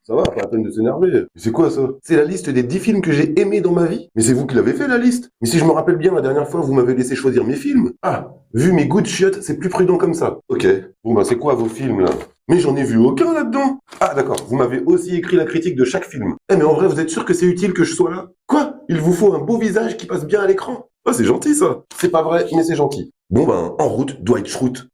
Ça va, pas la peine de s'énerver. Mais c'est quoi ça? C'est la liste des 10 films que j'ai aimés dans ma vie? Mais c'est vous qui l'avez fait la liste? Mais si je me rappelle bien, la dernière fois, vous m'avez laissé choisir mes films. Ah, vu mes goûts de chiottes, c'est plus prudent comme ça. Ok. Bon bah c'est quoi vos films là? Mais j'en ai vu aucun là-dedans. Ah d'accord, vous m'avez aussi écrit la critique de chaque film. Eh mais en vrai, vous êtes sûr que c'est utile que je sois là? Quoi? Il vous faut un beau visage qui passe bien à l'écran? Ah c'est gentil ça. C'est pas vrai, mais c'est gentil. Bon ben, en route, Dwight Schrute.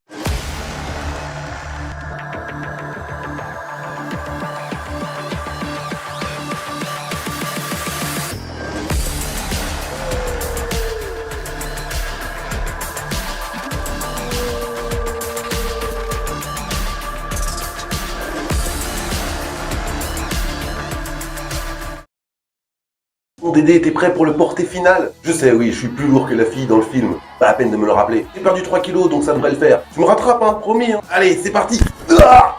Mon Dédé, t'es prêt pour le porté final? Je sais, oui, je suis plus lourd que la fille dans le film. Pas la peine de me le rappeler. J'ai perdu 3 kilos, donc ça devrait le faire. Tu me rattrapes, hein, promis, hein. Allez, c'est parti. Ah,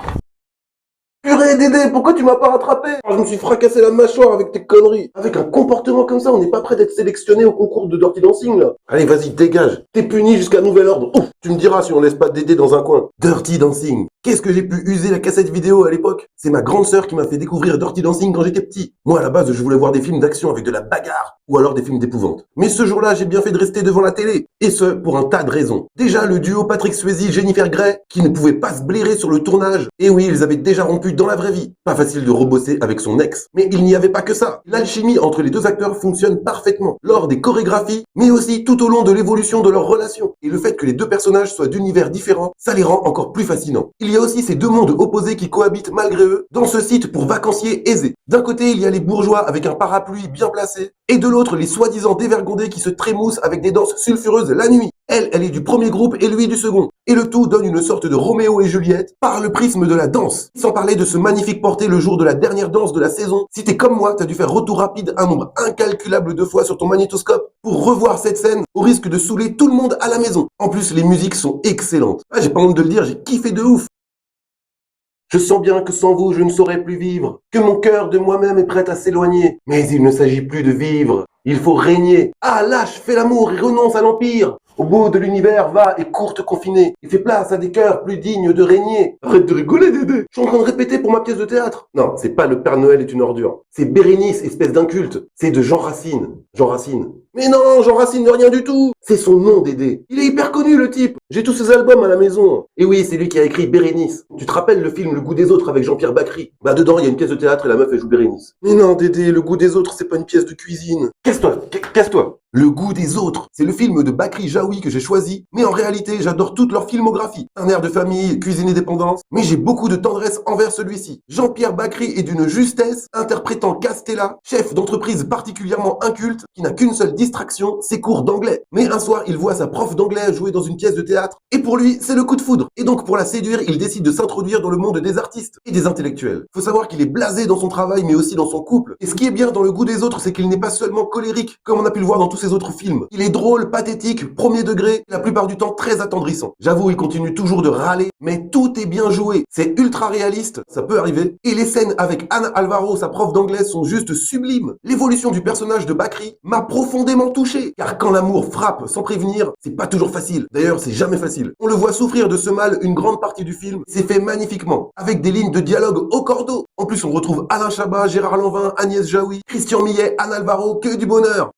purée, Dédé, pourquoi tu m'as pas rattrapé? Je me suis fracassé la mâchoire avec tes conneries. Avec un comportement comme ça, on n'est pas prêt d'être sélectionné au concours de Dirty Dancing, là. Allez, vas-y, dégage. T'es puni jusqu'à nouvel ordre. Ouf, tu me diras si on laisse pas Dédé dans un coin. Dirty Dancing. Qu'est-ce que j'ai pu user la cassette vidéo à l'époque? C'est ma grande sœur qui m'a fait découvrir Dirty Dancing quand j'étais petit. Moi, à la base, je voulais voir des films d'action avec de la bagarre, ou alors des films d'épouvante. Mais ce jour-là, j'ai bien fait de rester devant la télé. Et ce, pour un tas de raisons. Déjà, le duo Patrick Swayze-Jennifer Grey, qui ne pouvait pas se blairer sur le tournage. Et oui, ils avaient déjà rompu dans la vraie vie. Pas facile de rebosser avec son ex. Mais il n'y avait pas que ça. L'alchimie entre les deux acteurs fonctionne parfaitement. Lors des chorégraphies, mais aussi tout au long de l'évolution de leur relation. Et le fait que les deux personnages soient d'univers différents, ça les rend encore plus fascinants. Il y a aussi ces deux mondes opposés qui cohabitent malgré eux dans ce site pour vacanciers aisés. D'un côté, il y a les bourgeois avec un parapluie bien placé, et de l'autre, les soi-disant dévergondés qui se trémoussent avec des danses sulfureuses la nuit. Elle est du premier groupe et lui du second. Et le tout donne une sorte de Roméo et Juliette par le prisme de la danse. Sans parler de ce magnifique porté le jour de la dernière danse de la saison. Si t'es comme moi, t'as dû faire retour rapide un nombre incalculable de fois sur ton magnétoscope pour revoir cette scène au risque de saouler tout le monde à la maison. En plus, les musiques sont excellentes. Ah, j'ai pas honte de le dire, j'ai kiffé de ouf. Je sens bien que sans vous, je ne saurais plus vivre, que mon cœur de moi-même est prêt à s'éloigner. Mais il ne s'agit plus de vivre, il faut régner. Ah, lâche, fais l'amour et renonce à l'empire. Au bout de l'univers, va et cours te confiner, et fais place à des cœurs plus dignes de régner. Arrête de rigoler, Dédé. Je suis en train de répéter pour ma pièce de théâtre. Non, c'est pas Le Père Noël est une ordure. C'est Bérénice, espèce d'inculte. C'est de Jean Racine. Jean Racine. Mais non, Jean Racine de rien du tout. C'est son nom, Dédé. Il est hyper connu, le type. J'ai tous ses albums à la maison. Et oui, c'est lui qui a écrit Bérénice. Tu te rappelles le film Le Goût des autres avec Jean-Pierre Bacry? Bah dedans, il y a une pièce de théâtre et la meuf, elle joue Bérénice. Mais non, Dédé, Le Goût des autres, c'est pas une pièce de cuisine. Casse-toi, casse-toi. Le Goût des autres, c'est le film de Bakri Jaoui que j'ai choisi, mais en réalité, j'adore toute leur filmographie. Un air de famille, cuisine et dépendance, mais j'ai beaucoup de tendresse envers celui-ci. Jean-Pierre Bacry est d'une justesse, interprétant Castella, chef d'entreprise particulièrement inculte, qui n'a qu'une seule distraction, ses cours d'anglais. Mais un soir, il voit sa prof d'anglais jouer dans une pièce de théâtre, et pour lui, c'est le coup de foudre. Et donc, pour la séduire, il décide de s'introduire dans le monde des artistes et des intellectuels. Faut savoir qu'il est blasé dans son travail, mais aussi dans son couple. Et ce qui est bien dans Le Goût des autres, c'est qu'il n'est pas seulement colérique, comme on a pu le voir dans tous ses autres films. Il est drôle, pathétique, premier degré, la plupart du temps très attendrissant. J'avoue, il continue toujours de râler, mais tout est bien joué. C'est ultra réaliste, ça peut arriver. Et les scènes avec Anne Alvaro, sa prof d'anglais, sont juste sublimes. L'évolution du personnage de Bakri m'a profondément touché. Car quand l'amour frappe sans prévenir, c'est pas toujours facile. D'ailleurs, c'est jamais facile. On le voit souffrir de ce mal une grande partie du film. C'est fait magnifiquement, avec des lignes de dialogue au cordeau. En plus, on retrouve Alain Chabat, Gérard Lanvin, Agnès Jaoui, Christian Millet, Anne Alvaro, que du bonheur.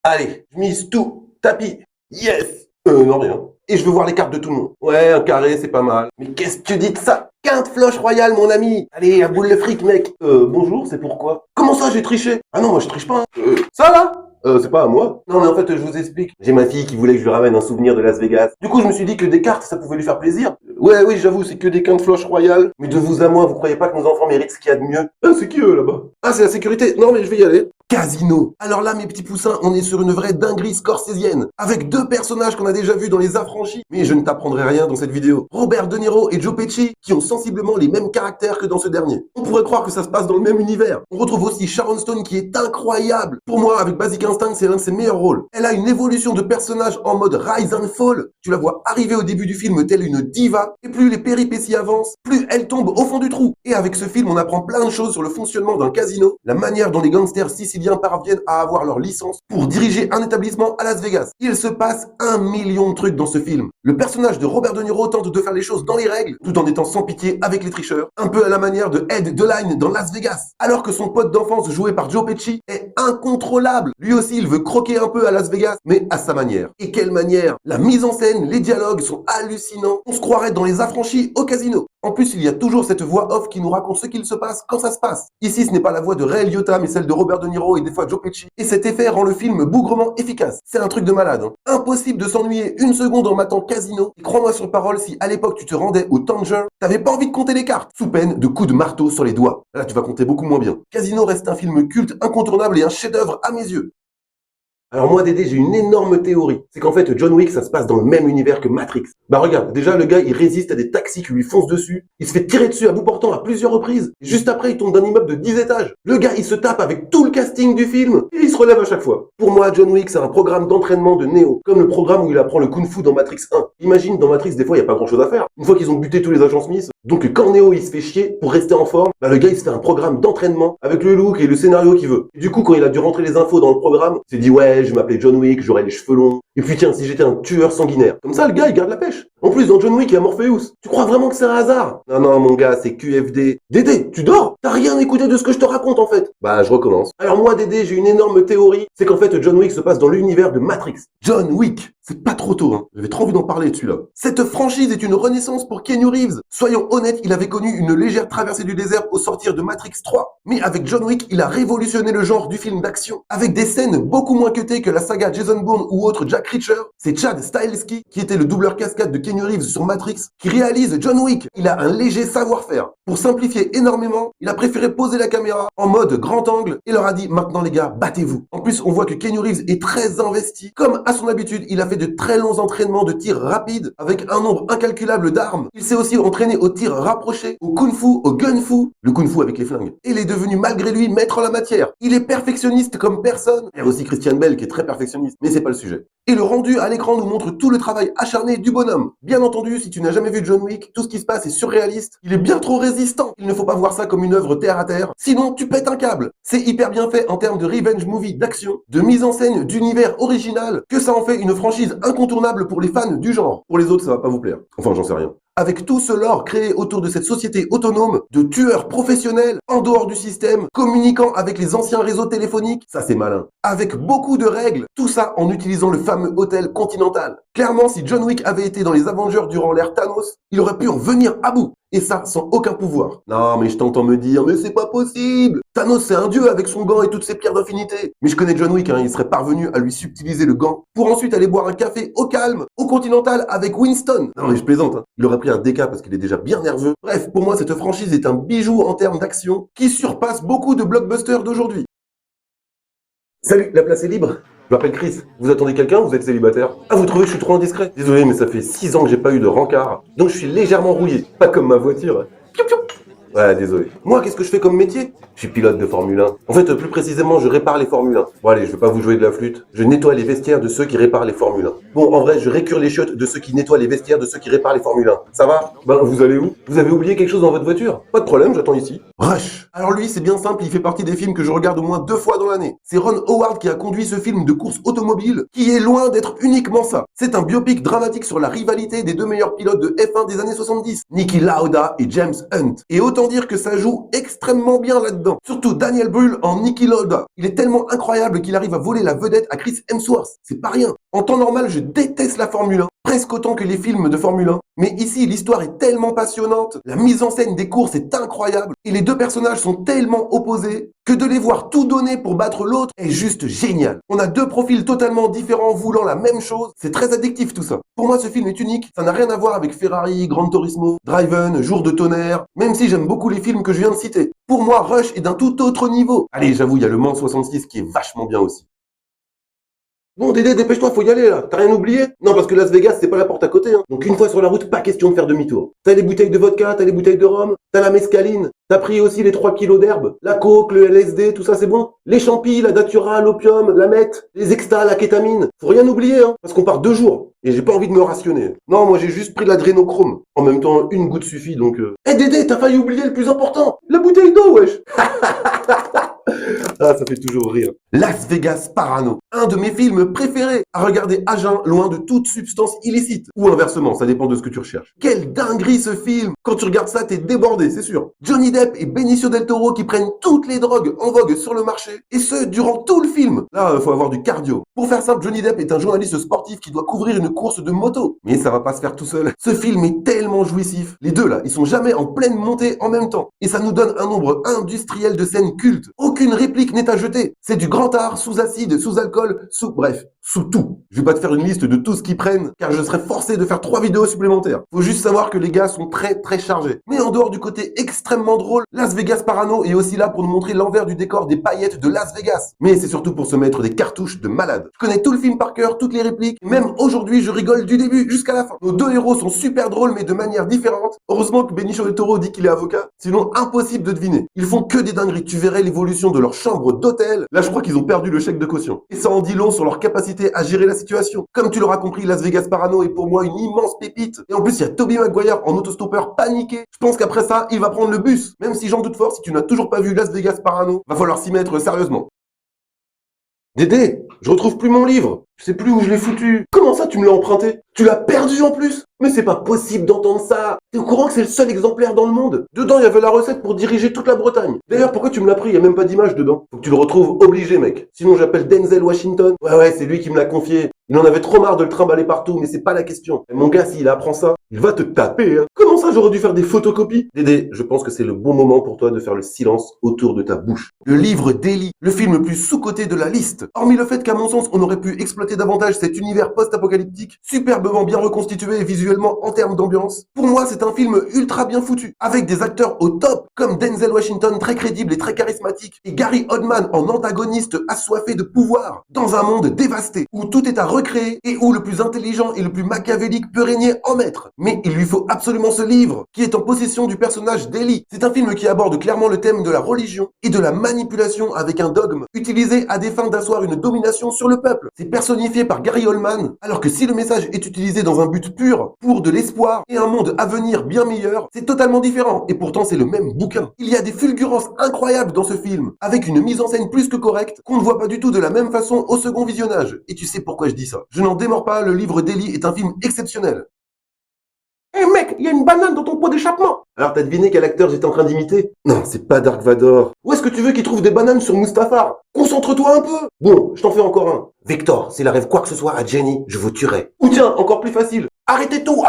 Allez, je mise tout. Tapis. Yes. Non, rien. Et je veux voir les cartes de tout le monde. Ouais, un carré, c'est pas mal. Mais qu'est-ce que tu dis de ça? Quinte floche royale, mon ami. Allez, à boule le fric, mec. Bonjour, c'est pourquoi? Comment ça, j'ai triché? Ah non, moi je triche pas. Hein. Ça là? C'est pas à moi. Non, mais en fait, je vous explique. J'ai ma fille qui voulait que je lui ramène un souvenir de Las Vegas. Du coup, je me suis dit que des cartes, ça pouvait lui faire plaisir. Ouais, oui, j'avoue, c'est que des quintes floches royales. Mais de vous à moi, vous croyez pas que nos enfants méritent ce qu'il y a de mieux? Ah, c'est qui eux, là-bas? Ah, c'est la sécurité. Non, mais je vais y aller. Casino. Alors là, mes petits poussins, on est sur une vraie dinguerie scorsésienne. Avec deux personnages qu'on a déjà vus dans Les Affranchis. Mais je ne t'apprendrai rien dans cette vidéo. Robert De Niro et Joe Pesci, qui ont sensiblement les mêmes caractères que dans ce dernier. On pourrait croire que ça se passe dans le même univers. On retrouve aussi Sharon Stone qui est incroyable. Pour moi, avec Basic Instinct, c'est l'un de ses meilleurs rôles. Elle a une évolution de personnage en mode rise and fall. Tu la vois arriver au début du film telle une diva. Et plus les péripéties avancent, plus elle tombe au fond du trou. Et avec ce film, on apprend plein de choses sur le fonctionnement d'un casino, la manière dont les gangsters siciliens Siciliens parviennent à avoir leur licence pour diriger un établissement à Las Vegas. Il se passe 1 million de trucs dans ce film. Le personnage de Robert De Niro tente de faire les choses dans les règles, tout en étant sans pitié avec les tricheurs, un peu à la manière de Ed Deline dans Las Vegas. Alors que son pote d'enfance joué par Joe Pesci est incontrôlable. Lui aussi, il veut croquer un peu à Las Vegas, mais à sa manière. Et quelle manière! La mise en scène, les dialogues sont hallucinants. On se croirait dans Les Affranchis au casino. En plus, il y a toujours cette voix off qui nous raconte ce qu'il se passe quand ça se passe. Ici, ce n'est pas la voix de Ray Liotta, mais celle de Robert De Niro et des fois Joe Pesci. Et cet effet rend le film bougrement efficace. C'est un truc de malade. Impossible de s'ennuyer une seconde en matant Casino. Et crois-moi sur parole, si à l'époque tu te rendais au Tanger, t'avais pas envie de compter les cartes, sous peine de coups de marteau sur les doigts. Là, tu vas compter beaucoup moins bien. Casino reste un film culte, incontournable et un chef-d'œuvre à mes yeux. Alors moi, Dédé, j'ai une énorme théorie. C'est qu'en fait, John Wick, ça se passe dans le même univers que Matrix. Bah regarde, déjà le gars, il résiste à des taxis qui lui foncent dessus. Il se fait tirer dessus à bout portant à plusieurs reprises. Et juste après, il tombe d'un immeuble de 10 étages. Le gars, il se tape avec tout le casting du film. Et il se relève à chaque fois. Pour moi, John Wick, c'est un programme d'entraînement de Neo. Comme le programme où il apprend le kung-fu dans Matrix 1. Imagine, dans Matrix, des fois, il n'y a pas grand-chose à faire. Une fois qu'ils ont buté tous les agents Smith. Donc quand Neo, il se fait chier pour rester en forme, bah le gars, il se fait un programme d'entraînement avec le look et le scénario qu'il veut. Et du coup, quand il a dû rentrer les infos dans le programme, il s'est dit, ouais, je vais m'appeler John Wick, j'aurai les cheveux longs. Et puis tiens, si j'étais un tueur sanguinaire. Comme ça, le gars, il garde la pêche. En plus, dans John Wick, il y a Morpheus. Tu crois vraiment que c'est un hasard? Non, non, mon gars, c'est QFD. Dédé, tu dors? T'as rien écouté de ce que je te raconte, en fait. Bah, je recommence. Alors moi, Dédé, j'ai une énorme théorie. C'est qu'en fait, John Wick se passe dans l'univers de Matrix. John Wick. C'est pas trop tôt, hein. J'avais trop envie d'en parler de celui-là. Cette franchise est une renaissance pour Keanu Reeves. Soyons honnêtes, il avait connu une légère traversée du désert au sortir de Matrix 3. Mais avec John Wick, il a révolutionné le genre du film d'action. Avec des scènes beaucoup moins cutées que la saga Jason Bourne ou autre Jack Reacher. C'est Chad Stahelski, qui était le doubleur cascade de Keanu Reeves sur Matrix, qui réalise John Wick. Il a un léger savoir-faire. Pour simplifier énormément, il a préféré poser la caméra en mode grand angle et leur a dit maintenant les gars, battez-vous. En plus, on voit que Keanu Reeves est très investi. Comme à son habitude, il a fait de très longs entraînements de tir rapide avec un nombre incalculable d'armes. Il s'est aussi entraîné au tir rapproché, au kung-fu, au gun-fu, le kung-fu avec les flingues. Et il est devenu malgré lui maître en la matière. Il est perfectionniste comme personne. Il y a aussi Christian Bale qui est très perfectionniste, mais c'est pas le sujet. Et le rendu à l'écran nous montre tout le travail acharné du bonhomme. Bien entendu, si tu n'as jamais vu John Wick, tout ce qui se passe est surréaliste. Il est bien trop résistant. Il ne faut pas voir ça comme une œuvre terre à terre. Sinon, tu pètes un câble. C'est hyper bien fait en termes de revenge movie d'action, de mise en scène, d'univers original, que ça en fait une franchise incontournable pour les fans du genre. Pour les autres, ça va pas vous plaire. Enfin, j'en sais rien. Avec tout ce lore créé autour de cette société autonome de tueurs professionnels en dehors du système, communiquant avec les anciens réseaux téléphoniques, ça c'est malin. Avec beaucoup de règles, tout ça en utilisant le fameux hôtel Continental. Clairement, si John Wick avait été dans les Avengers durant l'ère Thanos, il aurait pu en venir à bout. Et ça, sans aucun pouvoir. Non, mais je t'entends me dire, mais c'est pas possible. Thanos, c'est un dieu avec son gant et toutes ses pierres d'infinité. Mais je connais John Wick, il serait parvenu à lui subtiliser le gant pour ensuite aller boire un café au calme, au Continental avec Winston. Non, mais je plaisante, Il aurait pris un déca parce qu'il est déjà bien nerveux. Bref, pour moi, cette franchise est un bijou en termes d'action qui surpasse beaucoup de blockbusters d'aujourd'hui. Salut, la place est libre. Je m'appelle Chris. Vous attendez quelqu'un ou vous êtes célibataire? Ah, vous trouvez que je suis trop indiscret? Désolé, mais ça fait 6 ans que j'ai pas eu de rencard. Donc je suis légèrement rouillé. Pas comme ma voiture. Piou, piou. Ouais, désolé. Moi, qu'est-ce que je fais comme métier? Je suis pilote de Formule 1. En fait, plus précisément, je répare les Formule 1. Bon, allez, je vais pas vous jouer de la flûte. Je nettoie les vestiaires de ceux qui réparent les Formule 1. Bon, en vrai, je récure les chiottes de ceux qui nettoient les vestiaires de ceux qui réparent les Formule 1. Ça va? Ben, vous allez où? Vous avez oublié quelque chose dans votre voiture? Pas de problème, j'attends ici. Rush. Alors lui, c'est bien simple, il fait partie des films que je regarde au moins 2 fois dans l'année. C'est Ron Howard qui a conduit ce film de course automobile, qui est loin d'être uniquement ça. C'est un biopic dramatique sur la rivalité des 2 meilleurs pilotes de F1 des années 70, Niki Lauda et James Hunt. Et autant dire que ça joue extrêmement bien là-dedans. Surtout Daniel Brühl en Niki Lauda. Il est tellement incroyable qu'il arrive à voler la vedette à Chris Hemsworth. C'est pas rien. En temps normal, je déteste la Formule 1, presque autant que les films de Formule 1. Mais ici, l'histoire est tellement passionnante, la mise en scène des courses est incroyable, et les 2 personnages sont tellement opposés que de les voir tout donner pour battre l'autre est juste génial. On a 2 profils totalement différents voulant la même chose, c'est très addictif tout ça. Pour moi, ce film est unique, ça n'a rien à voir avec Ferrari, Gran Turismo, Driven, Jour de tonnerre, même si j'aime beaucoup les films que je viens de citer. Pour moi, Rush est d'un tout autre niveau. Allez, j'avoue, il y a Le Mans 66 qui est vachement bien aussi. Bon, Dédé, dépêche-toi, faut y aller, là. T'as rien oublié? Non, parce que Las Vegas, c'est pas la porte à côté, Donc, une fois sur la route, pas question de faire demi-tour. T'as les bouteilles de vodka, t'as les bouteilles de rhum, t'as la mescaline, t'as pris aussi les 3 kilos d'herbe, la coke, le LSD, tout ça, c'est bon? Les champis, la datura, l'opium, la meth, les extas, la kétamine. Faut rien oublier, parce qu'on part 2 jours. Et j'ai pas envie de me rationner. Non, moi, j'ai juste pris de l'adrénochrome. En même temps, une goutte suffit, donc... Dédé, t'as failli oublier le plus important. La bouteille d'eau, wesh. Ah, ça fait toujours rire. Las Vegas Parano, un de mes films préférés, à regarder à jeun, loin de toute substance illicite. Ou inversement, ça dépend de ce que tu recherches. Quelle dinguerie ce film! Quand tu regardes ça, t'es débordé, c'est sûr. Johnny Depp et Benicio del Toro qui prennent toutes les drogues en vogue sur le marché, et ce, durant tout le film. Là, faut avoir du cardio. Pour faire simple, Johnny Depp est un journaliste sportif qui doit couvrir une course de moto. Mais ça va pas se faire tout seul. Ce film est tellement jouissif. Les deux là, ils sont jamais en pleine montée en même temps. Et ça nous donne un nombre industriel de scènes cultes. Aucune réplique n'est à jeter. C'est du grand art, sous acide, sous alcool, bref, sous tout. Je vais pas te faire une liste de tout ce qu'ils prennent, car je serais forcé de faire 3 vidéos supplémentaires. Faut juste savoir que les gars sont très chargés. Mais en dehors du côté extrêmement drôle, Las Vegas Parano est aussi là pour nous montrer l'envers du décor des paillettes de Las Vegas. Mais c'est surtout pour se mettre des cartouches de malade. Je connais tout le film par cœur, toutes les répliques, et même aujourd'hui je rigole du début jusqu'à la fin. Nos deux héros sont super drôles mais de manière différente. Heureusement que Benicio del Toro dit qu'il est avocat, sinon impossible de deviner. Ils font que des dingueries, tu verrais l'évolution de leur chambre d'hôtel. Là je crois qu'ils ont perdu le chèque de caution. Et ça en dit long sur leur capacité à gérer la situation. Comme tu l'auras compris, Las Vegas Parano est pour moi une immense pépite. Et en plus il y a Tobey Maguire en autostoppeur paniqué. Je pense qu'après ça, il va prendre le bus. Même si j'en doute fort, si tu n'as toujours pas vu Las Vegas Parano, va falloir s'y mettre sérieusement. Dédé, je retrouve plus mon livre. Je sais plus où je l'ai foutu. Comment ça, tu me l'as emprunté? Tu l'as perdu en plus? Mais c'est pas possible d'entendre ça. T'es au courant que c'est le seul exemplaire dans le monde? Dedans, il y avait la recette pour diriger toute la Bretagne. D'ailleurs, pourquoi tu me l'as pris? Il y a même pas d'image dedans. Faut que tu le retrouves obligé, mec. Sinon, j'appelle Denzel Washington. Ouais, c'est lui qui me l'a confié. Il en avait trop marre de le trimballer partout, mais c'est pas la question. Et mon gars, s'il apprend ça, il va te taper, hein. Comment ça, j'aurais dû faire des photocopies? Dédé, je pense que c'est le bon moment pour toi de faire le silence autour de ta bouche. Le livre d'Eli, le film le plus sous-coté de la liste. Hormis le fait qu'à mon sens, on aurait pu exploiter davantage cet univers post-apocalyptique, superbement bien reconstitué visuellement en termes d'ambiance. Pour moi, c'est un film ultra bien foutu, avec des acteurs au top, comme Denzel Washington très crédible et très charismatique, et Gary Oldman en antagoniste assoiffé de pouvoir, dans un monde dévasté, où tout est à recréer, et où le plus intelligent et le plus machiavélique peut régner en maître. Mais il lui faut absolument ce livre, qui est en possession du personnage d'Eli. C'est un film qui aborde clairement le thème de la religion et de la manipulation avec un dogme, utilisé à des fins d'asseoir une domination sur le peuple. C'est personnifié par Gary Oldman, alors que si le message est utilisé dans un but pur, pour de l'espoir et un monde à venir bien meilleur, c'est totalement différent, et pourtant c'est le même bouquin. Il y a des fulgurances incroyables dans ce film, avec une mise en scène plus que correcte, qu'on ne voit pas du tout de la même façon au second visionnage. Et tu sais pourquoi je dis ça. Je n'en démords pas, le livre d'Eli est un film exceptionnel. Hé mec, il y a une banane dans ton pot d'échappement. Alors t'as deviné quel acteur j'étais en train d'imiter? Non, c'est pas Dark Vador. Où est-ce que tu veux qu'il trouve des bananes sur Mustafar? Concentre-toi un peu. Bon, je t'en fais encore un. Vector, s'il arrive quoi que ce soit à Jenny, je vous tuerai. Ou tiens, encore plus facile. Arrêtez tout,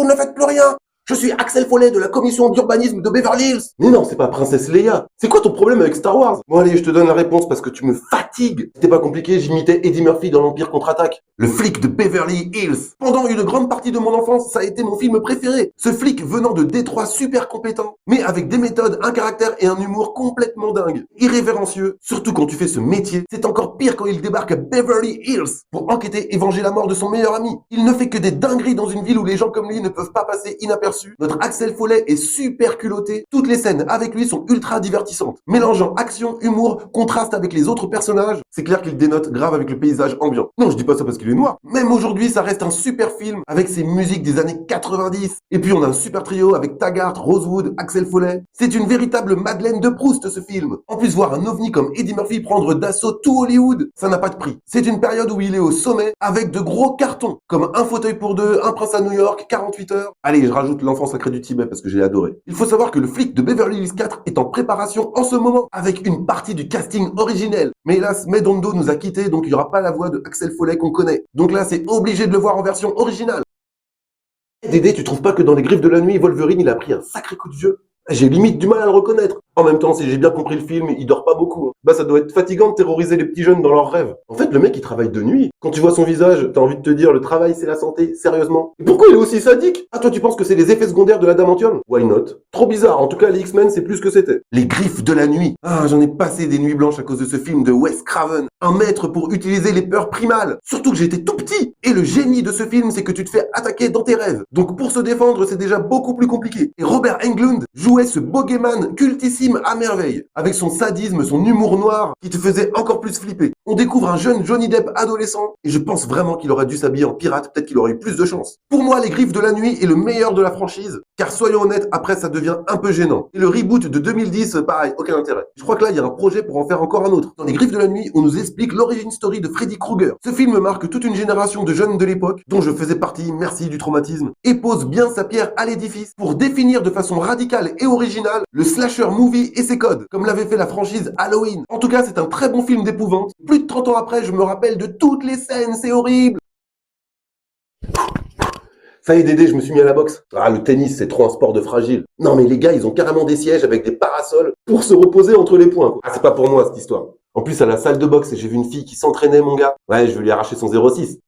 ne faites plus rien. Je suis Axel Follet de la commission d'urbanisme de Beverly Hills. Mais non, c'est pas Princesse Leia. C'est quoi ton problème avec Star Wars? Bon allez, je te donne la réponse parce que tu me fatigues. C'était pas compliqué, j'imitais Eddie Murphy dans l'Empire contre-attaque. Le flic de Beverly Hills. Pendant une grande partie de mon enfance, ça a été mon film préféré. Ce flic venant de Détroit super compétent, mais avec des méthodes, un caractère et un humour complètement dingue. Irrévérencieux, surtout quand tu fais ce métier. C'est encore pire quand il débarque à Beverly Hills pour enquêter et venger la mort de son meilleur ami. Il ne fait que des dingueries dans une ville où les gens comme lui ne peuvent pas passer inaperçus. Notre Axel Follet est super culotté. Toutes les scènes avec lui sont ultra divertissantes. Mélangeant action, humour, contraste avec les autres personnages, c'est clair qu'il dénote grave avec le paysage ambiant. Non, je dis pas ça parce qu'il est noir. Même aujourd'hui, ça reste un super film avec ses musiques des années 90. Et puis on a un super trio avec Taggart, Rosewood, Axel Follet. C'est une véritable Madeleine de Proust ce film. En plus, voir un ovni comme Eddie Murphy prendre d'assaut tout Hollywood, ça n'a pas de prix. C'est une période où il est au sommet avec de gros cartons, comme Un fauteuil pour deux, Un prince à New York, 48 heures. Allez, je rajoute L'enfant sacré du Tibet parce que j'ai adoré. Il faut savoir que le flic de Beverly Hills 4 est en préparation en ce moment avec une partie du casting originel. Mais hélas, Medondo nous a quittés, donc il n'y aura pas la voix de Axel Follet qu'on connaît. Donc là, c'est obligé de le voir en version originale. Dédé, tu trouves pas que dans Les Griffes de la Nuit, Wolverine, il a pris un sacré coup de vieux? J'ai limite du mal à le reconnaître. En même temps, si j'ai bien compris le film, il dort pas beaucoup. Bah ça doit être fatigant de terroriser les petits jeunes dans leurs rêves. En fait, le mec, il travaille de nuit. Quand tu vois son visage, t'as envie de te dire, le travail, c'est la santé, sérieusement. Et pourquoi il est aussi sadique? Ah, toi, tu penses que c'est les effets secondaires de l'adamantium? Why not? Trop bizarre. En tout cas, les X-Men, c'est plus que c'était. Les Griffes de la Nuit. Ah, j'en ai passé des nuits blanches à cause de ce film de Wes Craven. Un maître pour utiliser les peurs primales. Surtout que j'étais tout petit. Et le génie de ce film, c'est que tu te fais attaquer dans tes rêves. Donc pour se défendre, c'est déjà beaucoup plus compliqué. Et Robert Englund jouait ce bogeyman cultissime à merveille, avec son sadisme, son humour noir, qui te faisait encore plus flipper. On découvre un jeune Johnny Depp adolescent, et je pense vraiment qu'il aurait dû s'habiller en pirate, peut-être qu'il aurait eu plus de chance. Pour moi, Les Griffes de la Nuit est le meilleur de la franchise, car soyons honnêtes, après ça devient un peu gênant. Et le reboot de 2010, pareil, aucun intérêt. Je crois que là, il y a un projet pour en faire encore un autre. Dans Les Griffes de la Nuit, on nous explique l'origine story de Freddy Krueger. Ce film marque toute une génération de jeunes de l'époque, dont je faisais partie, merci du traumatisme, et pose bien sa pierre à l'édifice pour définir de façon radicale et originale le slasher movie et ses codes, comme l'avait fait la franchise Halloween. En tout cas, c'est un très bon film d'épouvante. Plus de 30 ans après, je me rappelle de toutes les scènes, c'est horrible. Ça y est Dédé, je me suis mis à la boxe. Ah, le tennis, c'est trop un sport de fragile. Non mais les gars, ils ont carrément des sièges avec des parasols pour se reposer entre les poings. Ah, c'est pas pour moi cette histoire. En plus, à la salle de boxe, j'ai vu une fille qui s'entraînait, mon gars. Ouais, je vais lui arracher son 06.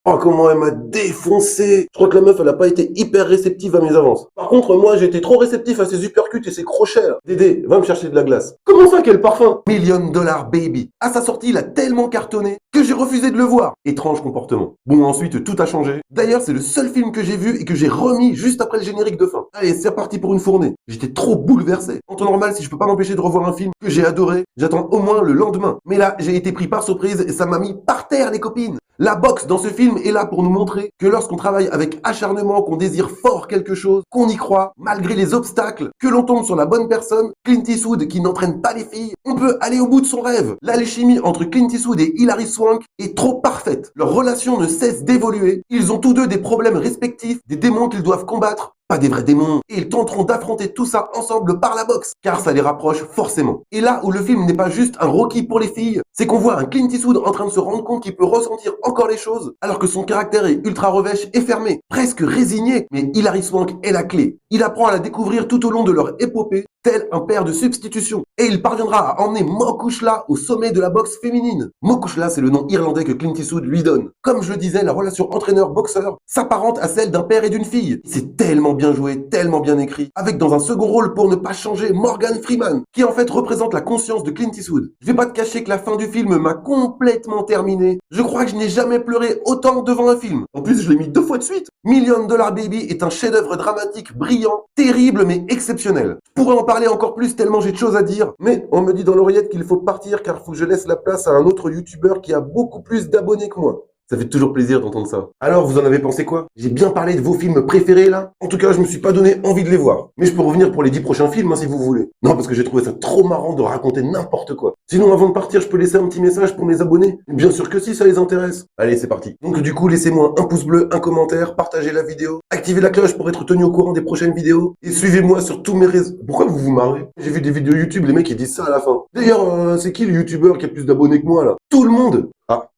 Oh, comment elle m'a défoncé! Je crois que la meuf, elle a pas été hyper réceptive à mes avances. Par contre, moi, j'ai été trop réceptif à ses uppercuts et ses crochets, là. Dédé, va me chercher de la glace. Comment ça, quel parfum? Million Dollar Baby. À sa sortie, il a tellement cartonné que j'ai refusé de le voir. Étrange comportement. Bon, ensuite, tout a changé. D'ailleurs, c'est le seul film que j'ai vu et que j'ai remis juste après le générique de fin. Allez, c'est reparti pour une fournée. J'étais trop bouleversé. En temps normal, si je peux pas m'empêcher de revoir un film que j'ai adoré, j'attends au moins le lendemain. Mais là, j'ai été pris par surprise et ça m'a mis par terre, les copines. La boxe dans ce film est là pour nous montrer que lorsqu'on travaille avec acharnement, qu'on désire fort quelque chose, qu'on y croit, malgré les obstacles, que l'on tombe sur la bonne personne, Clint Eastwood qui n'entraîne pas les filles, on peut aller au bout de son rêve. L'alchimie entre Clint Eastwood et Hilary Swank est trop parfaite. Leur relation ne cesse d'évoluer. Ils ont tous deux des problèmes respectifs, des démons qu'ils doivent combattre. Pas des vrais démons. Et ils tenteront d'affronter tout ça ensemble par la boxe, car ça les rapproche forcément. Et là où le film n'est pas juste un Rocky pour les filles, c'est qu'on voit un Clint Eastwood en train de se rendre compte qu'il peut ressentir encore les choses, alors que son caractère est ultra revêche et fermé, presque résigné. Mais Hilary Swank est la clé. Il apprend à la découvrir tout au long de leur épopée, tel un père de substitution. Et il parviendra à emmener Mo Kuchla au sommet de la boxe féminine. Mo Kuchla, c'est le nom irlandais que Clint Eastwood lui donne. Comme je le disais, la relation entraîneur-boxeur s'apparente à celle d'un père et d'une fille. C'est tellement bien joué, tellement bien écrit. Avec dans un second rôle, pour ne pas changer, Morgan Freeman, qui en fait représente la conscience de Clint Eastwood. Je vais pas te cacher que la fin du film m'a complètement terminé. Je crois que je n'ai jamais pleuré autant devant un film. En plus, je l'ai mis 2 fois de suite. Million Dollar Baby est un chef-d'œuvre dramatique brillant, terrible mais exceptionnel. Je pourrais en parler encore plus tellement j'ai de choses à dire, mais on me dit dans l'oreillette qu'il faut partir car faut que je laisse la place à un autre youtubeur qui a beaucoup plus d'abonnés que moi. Ça fait toujours plaisir d'entendre ça. Alors, vous en avez pensé quoi? J'ai bien parlé de vos films préférés, là? En tout cas, je me suis pas donné envie de les voir. Mais je peux revenir pour les 10 prochains films, hein, si vous voulez. Non, parce que j'ai trouvé ça trop marrant de raconter n'importe quoi. Sinon, avant de partir, je peux laisser un petit message pour mes abonnés? Bien sûr que si, ça les intéresse. Allez, c'est parti. Donc, du coup, laissez-moi un pouce bleu, un commentaire, partagez la vidéo, activez la cloche pour être tenu au courant des prochaines vidéos, et suivez-moi sur tous mes réseaux. Pourquoi vous vous marrez? J'ai vu des vidéos YouTube, les mecs, ils disent ça à la fin. D'ailleurs, c'est qui le youtubeur qui a plus d'abonnés que moi, là? Tout le monde! Ah.